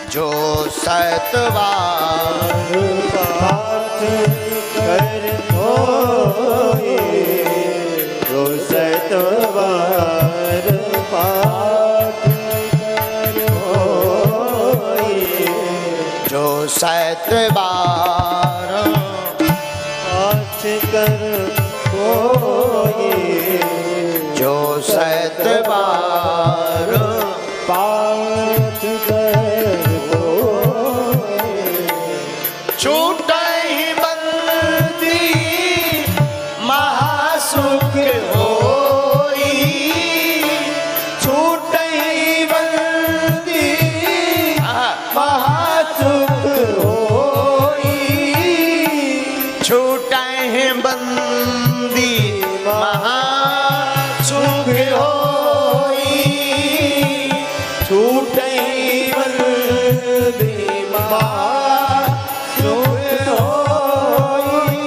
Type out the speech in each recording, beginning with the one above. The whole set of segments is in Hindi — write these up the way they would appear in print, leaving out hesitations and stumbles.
जो सतबार पाठ कर होए, जो सतबार पाठ कर होए, जो सतबार पाठ कर होए, जो सतबार पाठ कर होए, छूटहि बंदी महासुख होई, छूटहि बंदी महासुख होई, छूटहि बंदी महासुख होई, छूटै बंदी महासुख होई,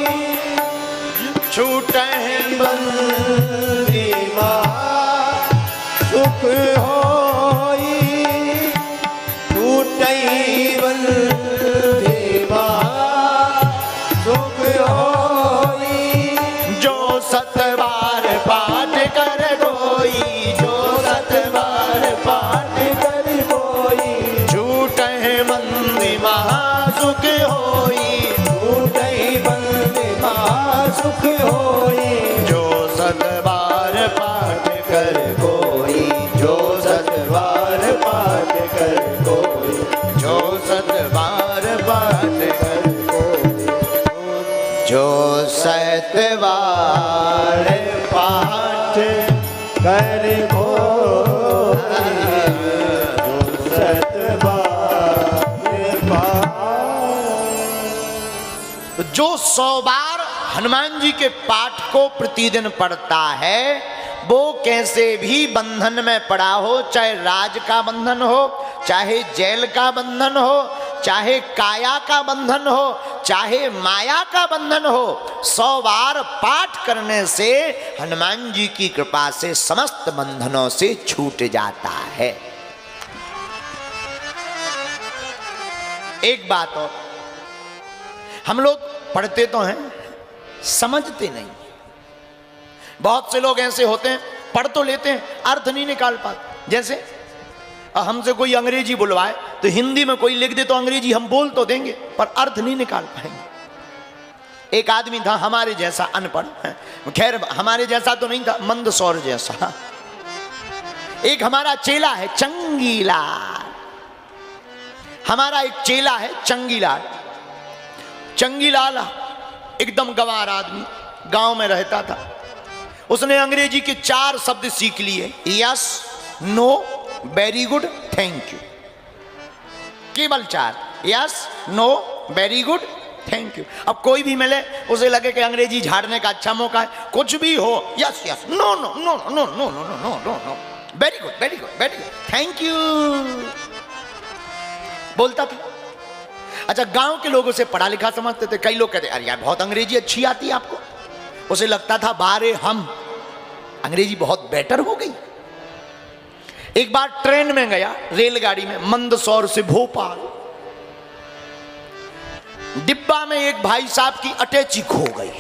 छूटहि बंदी महासुख होई, छूटै बंदी महासुख होई, जो सतबार पाठ कर कोई, जो सतबार पाठ कर कोई, छूटहि बंदी महासुख होई, छूटै बंदी महासुख होई, जो सतबार पाठ कर कोई, जो सतबार पाठ कर कोई, जो सतबार पाठ कर कोई, जो सतबार पाठ कर कोई, जो सतबार पाठ। जो 100 बार हनुमान जी के पाठ को प्रतिदिन पढ़ता है, वो कैसे भी बंधन में पड़ा हो, चाहे राज का बंधन हो, चाहे जेल का बंधन हो, चाहे काया का बंधन हो, चाहे माया का बंधन हो, 100 बार पाठ करने से हनुमान जी की कृपा से समस्त बंधनों से छूट जाता है। एक बात और, हम लोग पढ़ते तो हैं, समझते नहीं। बहुत से लोग ऐसे होते हैं, पढ़ तो लेते हैं, अर्थ नहीं निकाल पाते। जैसे हमसे कोई अंग्रेजी बुलवाए तो हिंदी में कोई लिख दे तो अंग्रेजी हम बोल तो देंगे, पर अर्थ नहीं निकाल पाएंगे। एक आदमी था हमारे जैसा अनपढ़, खैर हमारे जैसा तो नहीं था, मंदसौर जैसा। एक हमारा चेला है चंगीलाल, हमारा एक चेला है चंगीलाल। चंगीलाल एकदम गंवार आदमी, गांव में रहता था। उसने अंग्रेजी के 4 शब्द सीख लिए, yes, no, very good, thank you. केवल 4, yes, no, very good, thank you. अब कोई भी मिले उसे लगे कि अंग्रेजी झाड़ने का अच्छा मौका है, कुछ भी हो, yes yes, no no no no no no no no no no, very good very good very good, thank you बोलता था। अच्छा, गांव के लोग उसे पढ़ा लिखा समझते थे। कई लोग कहते अरे यार बहुत अंग्रेजी अच्छी आती है आपको। उसे लगता था बारे हम अंग्रेजी बहुत बेटर हो गई। एक बार ट्रेन में गया, रेलगाड़ी में, मंदसौर से भोपाल। डिब्बा में एक भाई साहब की अटैची खो गई,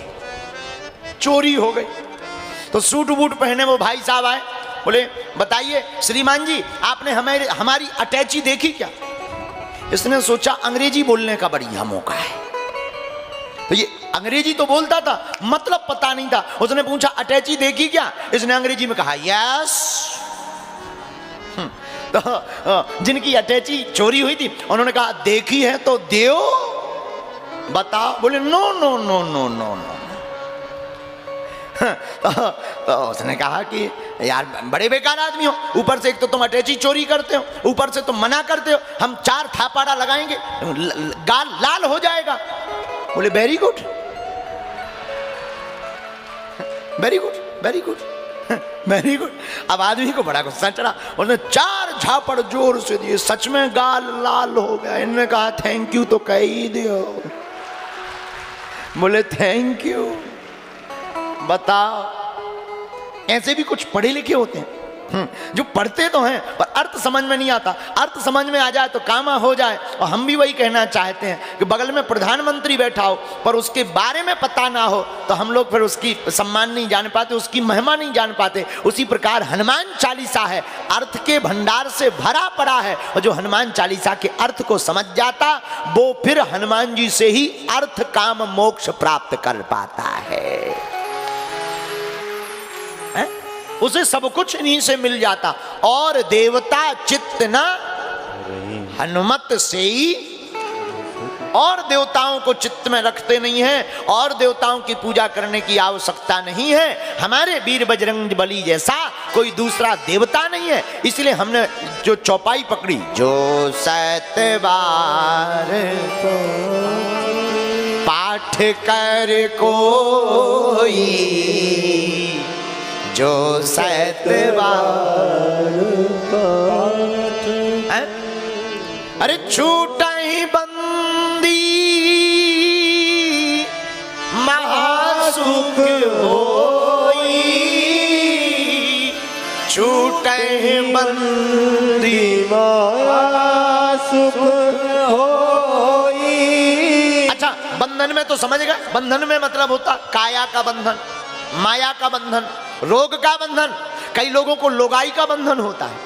चोरी हो गई। तो सूट बूट पहने वो भाई साहब आए, बोले बताइए श्रीमान जी, आपने हमारी अटैची देखी क्या? इसने सोचा अंग्रेजी बोलने का बढ़िया मौका है, तो ये अंग्रेजी तो बोलता था, मतलब पता नहीं था। उसने पूछा अटैची देखी क्या? इसने अंग्रेजी में कहा यस। तो जिनकी अटैची चोरी हुई थी उन्होंने कहा देखी है तो देओ, बताओ। बोले no no no no no no. तो उसने कहा कि यार बड़े बेकार आदमी हो, ऊपर से एक तो तुम अटैची चोरी करते हो, ऊपर से तुम मना करते हो, हम 4 थापाड़ा लगाएंगे, गाल लाल हो जाएगा। बोले very good very good very good very good. अब आदमी को बड़ा गुस्सा चढ़ा, उसने 4 झापड़ जोर से दिए, सच में गाल लाल हो गया। इन्होंने कहा थैंक यू तो कह ही दियो। बोले थैंक यू। बताओ, ऐसे भी कुछ पढ़े लिखे होते हैं, जो पढ़ते तो हैं पर अर्थ समझ में नहीं आता। अर्थ समझ में आ जाए तो काम हो जाए। और हम भी वही कहना चाहते हैं कि बगल में प्रधानमंत्री बैठा हो पर उसके बारे में पता ना हो तो हम लोग फिर उसकी सम्मान नहीं जान पाते, उसकी महिमा नहीं जान पाते। उसी प्रकार हनुमान चालीसा है, अर्थ के भंडार से भरा पड़ा है। और जो हनुमान चालीसा के अर्थ को समझ जाता वो फिर हनुमान जी से ही अर्थ काम मोक्ष प्राप्त कर पाता है। उसे सब कुछ इन्हीं से मिल जाता। और देवता चित्त न हनुमत से ही, और देवताओं को चित्त में रखते नहीं हैं और देवताओं की पूजा करने की आवश्यकता नहीं है। हमारे वीर बजरंग बली जैसा कोई दूसरा देवता नहीं है। इसलिए हमने जो चौपाई पकड़ी, जो सतबार पाठ कर कोई, जो सतबार अरे छूटा ही बंदी महासुख होई, छूटे ही बंदी महासुख होई। अच्छा, बंधन में तो समझ गए, बंधन में मतलब होता काया का बंधन, माया का बंधन, रोग का बंधन। कई लोगों को लोगाई का बंधन होता है,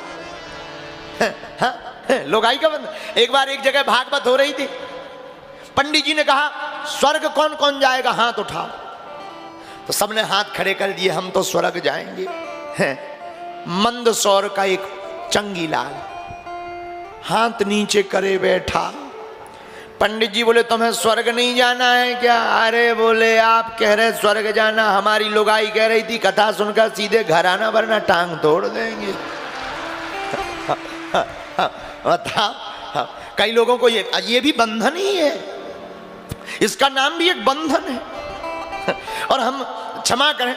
लोगाई का बंधन। एक बार एक जगह भागवत हो रही थी, पंडित जी ने कहा स्वर्ग कौन कौन जाएगा, हाथ उठाओ। तो सबने हाथ खड़े कर दिए, हम तो स्वर्ग जाएंगे। मंदसौर का एक चंगीलाल हाथ नीचे करे बैठा। पंडित जी बोले तुम्हें स्वर्ग नहीं जाना है क्या? अरे बोले आप कह रहे स्वर्ग जाना, हमारी लोगाई कह रही थी कथा सुनकर सीधे घर आना वरना टांग तोड़ देंगे। बताओ, कई लोगों को ये भी बंधन ही है, इसका नाम भी एक बंधन है। और हम क्षमा करें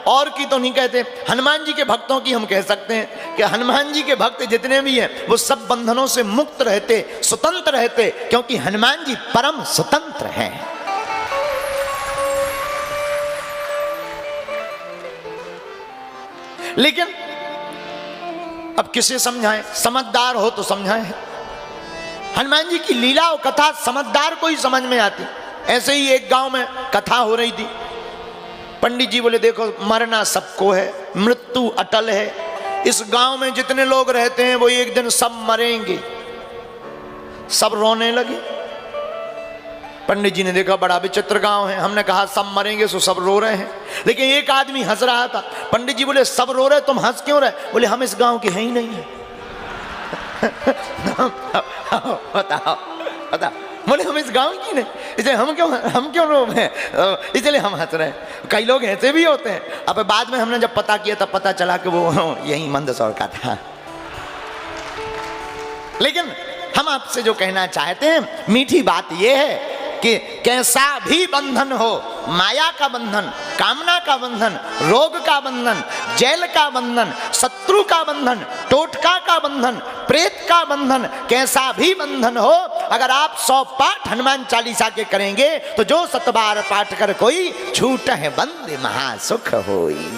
और की तो नहीं कहते, हनुमान जी के भक्तों की हम कह सकते हैं कि हनुमान जी के भक्त जितने भी हैं वो सब बंधनों से मुक्त रहते, स्वतंत्र रहते, क्योंकि हनुमान जी परम स्वतंत्र हैं। लेकिन अब किसे समझाएं? समझदार हो तो समझाएं। हनुमान जी की लीला और कथा समझदार को ही समझ में आती। ऐसे ही एक गांव में कथा हो रही थी। पंडित जी बोले देखो मरना सबको है, मृत्यु अटल है, इस गांव में जितने लोग रहते हैं वो एक दिन सब मरेंगे। सब रोने लगे। पंडित जी ने देखा बड़ा विचित्र गांव है, हमने कहा सब मरेंगे सो सब रो रहे हैं, लेकिन एक आदमी हंस रहा था। पंडित जी बोले सब रो रहे तुम हंस क्यों रहे? बोले हम इस गांव के हैं ही नहीं है। बताओ बताओ, बोले हम इस गांव की नहीं, इसलिए हम क्यों रो रहे हैं, इसलिए हम हंस रहे हैं। कई लोग ऐसे भी होते हैं। अब बाद में हमने जब पता किया तब पता चला कि वो यही मंदसौर का था। लेकिन हम आपसे जो कहना चाहते हैं, मीठी बात यह है कि कैसा भी बंधन हो, माया का बंधन, कामना का बंधन, रोग का बंधन, जेल का बंधन, शत्रु का बंधन, टोटका का बंधन, प्रेत का बंधन, कैसा भी बंधन हो, अगर आप 100 पाठ हनुमान चालीसा के करेंगे तो जो 7 बार पाठ कर कोई छूट है बंद महासुख होई।